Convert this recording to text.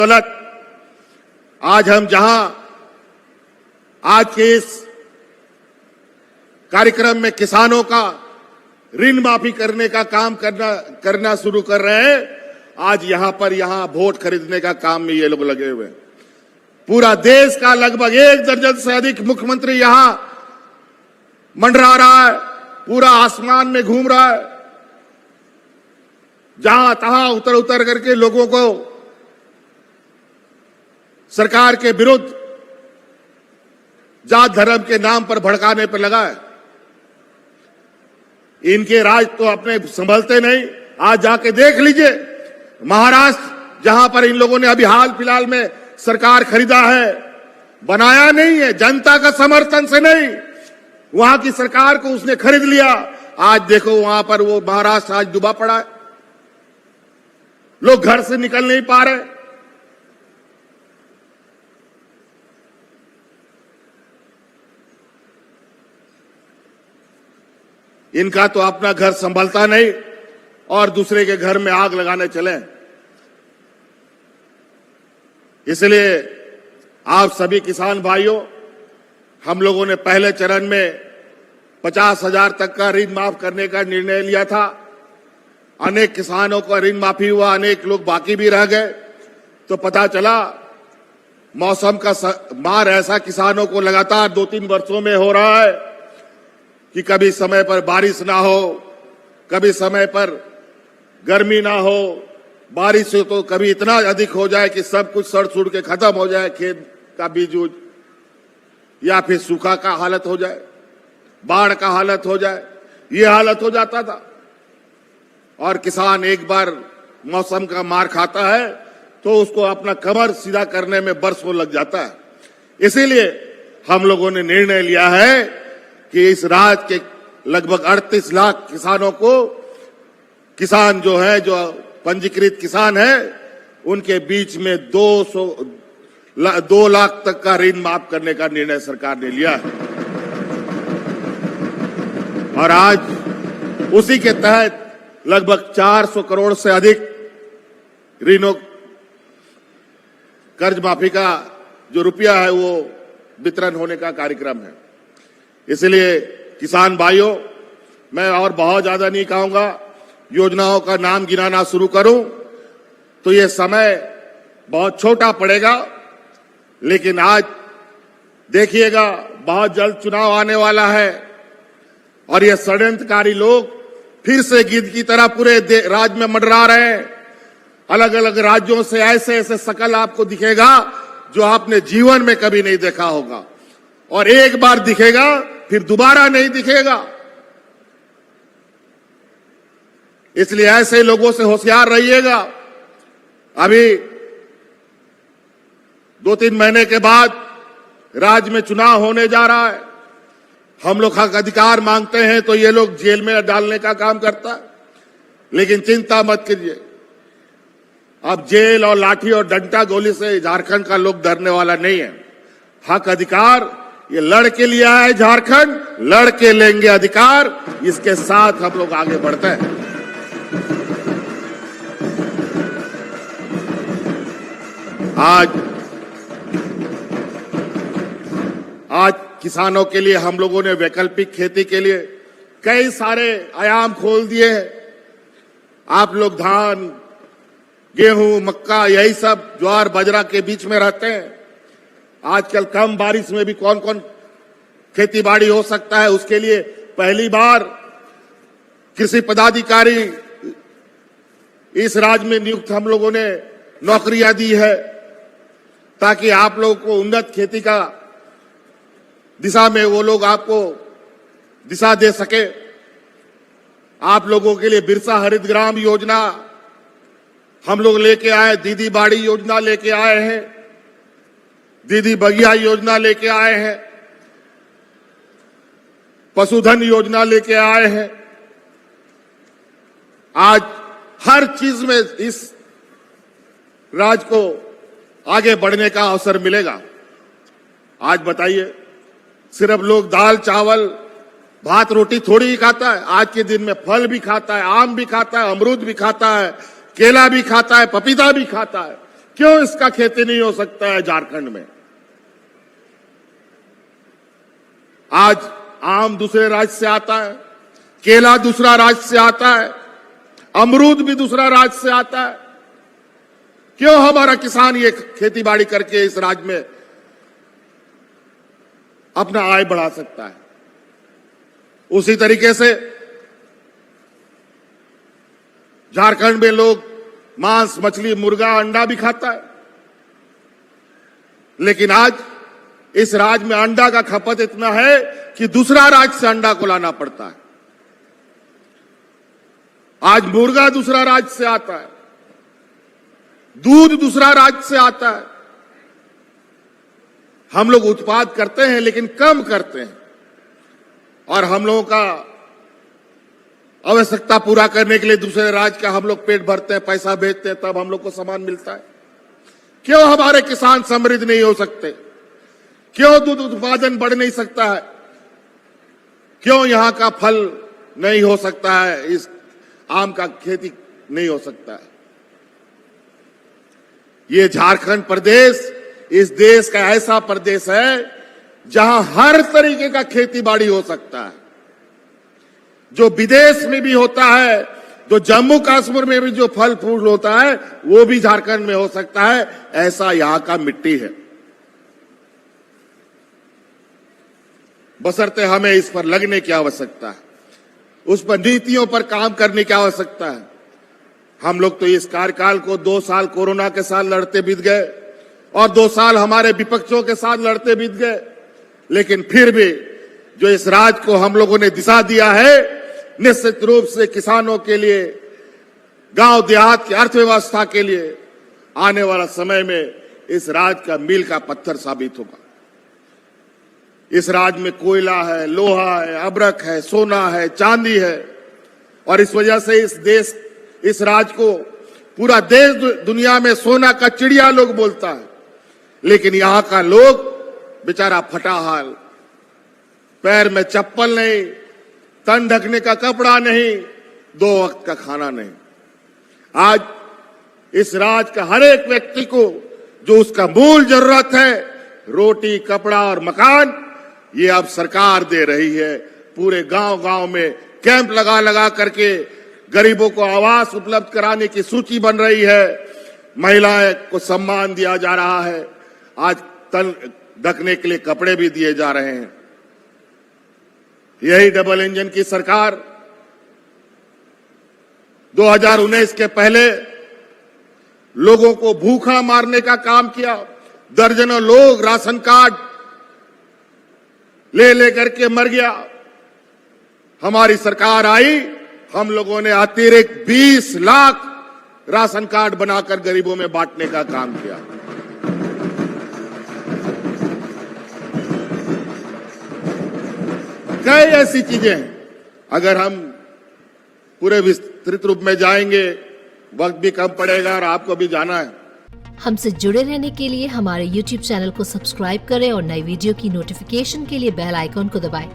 गलत। आज हम जहां आज के इस कार्यक्रम में किसानों का ऋण माफी करने का काम करना शुरू कर रहे हैं, आज यहां वोट खरीदने का काम में ये लोग लगे हुए हैं। पूरा देश का लगभग 1 दर्जन से अधिक मुख्यमंत्री यहां मंडरा रहा है, पूरा आसमान में घूम रहा है, जहां तहां उतर करके लोगों को सरकार के विरुद्ध जात धर्म के नाम पर भड़काने पर लगा है। इनके राज तो अपने संभलते नहीं। आज जाके देख लीजिए महाराष्ट्र, जहां पर इन लोगों ने अभी हाल फिलहाल में सरकार खरीदा है, बनाया नहीं है, जनता का समर्थन से नहीं, वहां की सरकार को उसने खरीद लिया। आज देखो वहां पर वो महाराष्ट्र आज डूबा पड़ा है, लोग घर से निकल नहीं पा रहे। इनका तो अपना घर संभलता नहीं और दूसरे के घर में आग लगाने चले। इसलिए आप सभी किसान भाइयों, हम लोगों ने पहले चरण में 50,000 तक का ऋण माफ करने का निर्णय लिया था। अनेक किसानों का ऋण माफी हुआ, अनेक लोग बाकी भी रह गए। तो पता चला मौसम का मार ऐसा किसानों को लगातार 2-3 वर्षों में हो रहा है कि कभी समय पर बारिश ना हो, कभी समय पर गर्मी ना हो, बारिश हो तो कभी इतना अधिक हो जाए कि सब कुछ सड़ सुड़ के खत्म हो जाए, खेत का बीज उज, या फिर सूखा का हालत हो जाए, बाढ़ का हालत हो जाए, ये हालत हो जाता था। और किसान एक बार मौसम का मार खाता है तो उसको अपना कमर सीधा करने में बरसों लग जाता है। इसीलिए हम लोगों ने निर्णय लिया है कि इस राज्य के लगभग 38 लाख किसानों को, किसान जो है, जो पंजीकृत किसान है, उनके बीच में 2 लाख तक का ऋण माफ करने का निर्णय सरकार ने लिया है। और आज उसी के तहत लगभग 400 करोड़ से अधिक ऋणों कर्ज माफी का जो रुपया है वो वितरण होने का कार्यक्रम है। इसलिए किसान भाइयों, मैं और बहुत ज्यादा नहीं कहूंगा, योजनाओं का नाम गिनाना शुरू करूं तो ये समय बहुत छोटा पड़ेगा। लेकिन आज देखिएगा बहुत जल्द चुनाव आने वाला है और ये षड्यंत्रकारी लोग फिर से गिद्ध की तरह पूरे राज्य में मंडरा रहे हैं। अलग अलग राज्यों से ऐसे ऐसे शकल आपको दिखेगा जो आपने जीवन में कभी नहीं देखा होगा, और एक बार दिखेगा फिर दोबारा नहीं दिखेगा। इसलिए ऐसे लोगों से होशियार रहिएगा। अभी 2-3 महीने के बाद राज्य में चुनाव होने जा रहा है। हम लोग हक अधिकार मांगते हैं तो ये लोग जेल में डालने का काम करता है। लेकिन चिंता मत कीजिए, अब जेल और लाठी और डंडा गोली से झारखंड का लोग डरने वाला नहीं है। हक अधिकार ये लड़ के लिया है झारखंड, लड़ के लेंगे अधिकार। इसके साथ हम लोग आगे बढ़ते हैं। आज किसानों के लिए हम लोगों ने वैकल्पिक खेती के लिए कई सारे आयाम खोल दिए हैं। आप लोग धान, गेहूं, मक्का, यही सब ज्वार बाजरा के बीच में रहते हैं। आजकल कम बारिश में भी कौन कौन खेती बाड़ी हो सकता है, उसके लिए पहली बार कृषि पदाधिकारी इस राज्य में नियुक्त हम लोगों ने नौकरियां दी है, ताकि आप लोगों को उन्नत खेती का दिशा में वो लोग आपको दिशा दे सके। आप लोगों के लिए बिरसा हरित ग्राम योजना हम लोग लेके आए, दीदी बाड़ी योजना लेके आए हैं, दीदी बगिया योजना लेके आए हैं, पशुधन योजना लेके आए हैं। आज हर चीज में इस राज्य को आगे बढ़ने का अवसर मिलेगा। आज बताइए, सिर्फ लोग दाल चावल भात रोटी थोड़ी ही खाता है। आज के दिन में फल भी खाता है, आम भी खाता है, अमरूद भी खाता है, केला भी खाता है, पपीता भी खाता है। क्यों इसका खेती नहीं हो सकता है झारखंड में? आज आम दूसरे राज्य से आता है, केला दूसरा राज्य से आता है, अमरूद भी दूसरा राज्य से आता है। क्यों हमारा किसान ये खेती बाड़ी करके इस राज्य में अपना आय बढ़ा सकता है? उसी तरीके से झारखंड में लोग मांस, मछली, मुर्गा, अंडा भी खाता है, लेकिन आज इस राज्य में अंडा का खपत इतना है कि दूसरा राज्य से अंडा को लाना पड़ता है। आज मुर्गा दूसरा राज्य से आता है, दूध दूसरा राज्य से आता है। हम लोग उत्पाद करते हैं लेकिन कम करते हैं, और हम लोगों का आवश्यकता पूरा करने के लिए दूसरे राज्य का हम लोग पेट भरते हैं, पैसा भेजते हैं, तब हम लोग को सामान मिलता है। क्यों हमारे किसान समृद्ध नहीं हो सकते? क्यों दूध उत्पादन बढ़ नहीं सकता है? क्यों यहां का फल नहीं हो सकता है? इस आम का खेती नहीं हो सकता है? ये झारखंड प्रदेश इस देश का ऐसा प्रदेश है जहां हर तरीके का खेती बाड़ी हो सकता है। जो विदेश में भी होता है, जो जम्मू कश्मीर में भी जो फल फूल होता है, वो भी झारखंड में हो सकता है। ऐसा यहां का मिट्टी है। बशर्ते हमें इस पर लगने की आवश्यकता है, उस पर नीतियों पर काम करने की आवश्यकता है। हम लोग तो इस कार्यकाल को 2 साल कोरोना के साथ लड़ते बीत गए और 2 साल हमारे विपक्षों के साथ लड़ते बीत गए, लेकिन फिर भी जो इस राज्य को हम लोगों ने दिशा दिया है, निश्चित रूप से किसानों के लिए, गांव देहात की अर्थव्यवस्था के लिए आने वाला समय में इस राज्य का मील का पत्थर साबित होगा। इस राज्य में कोयला है, लोहा है, अब्रक है, सोना है, चांदी है, और इस वजह से इस राज्य को पूरा देश दुनिया में सोना का चिड़िया लोग बोलता है। लेकिन यहां का लोग बेचारा फटा हाल, पैर में चप्पल नहीं, तन ढकने का कपड़ा नहीं, 2 वक्त का खाना नहीं। आज इस राज्य का हर एक व्यक्ति को जो उसका मूल जरूरत है, रोटी, कपड़ा और मकान, ये अब सरकार दे रही है। पूरे गांव-गांव में कैंप लगा करके गरीबों को आवास उपलब्ध कराने की सूची बन रही है। महिलाएं को सम्मान दिया जा रहा है। आज तन ढकने के लिए कपड़े भी दिए जा रहे हैं। यही डबल इंजन की सरकार 2019 के पहले लोगों को भूखा मारने का काम किया। दर्जनों लोग राशन कार्ड ले करके मर गया। हमारी सरकार आई, हम लोगों ने अतिरिक्त 20 लाख राशन कार्ड बनाकर गरीबों में बांटने का काम किया। कई ऐसी चीजें हैं, अगर हम पूरे विस्तृत रूप में जाएंगे, वक्त भी कम पड़ेगा और आपको भी जाना है। हमसे जुड़े रहने के लिए हमारे YouTube चैनल को सब्सक्राइब करें और नई वीडियो की नोटिफिकेशन के लिए बेल आइकॉन को दबाएं।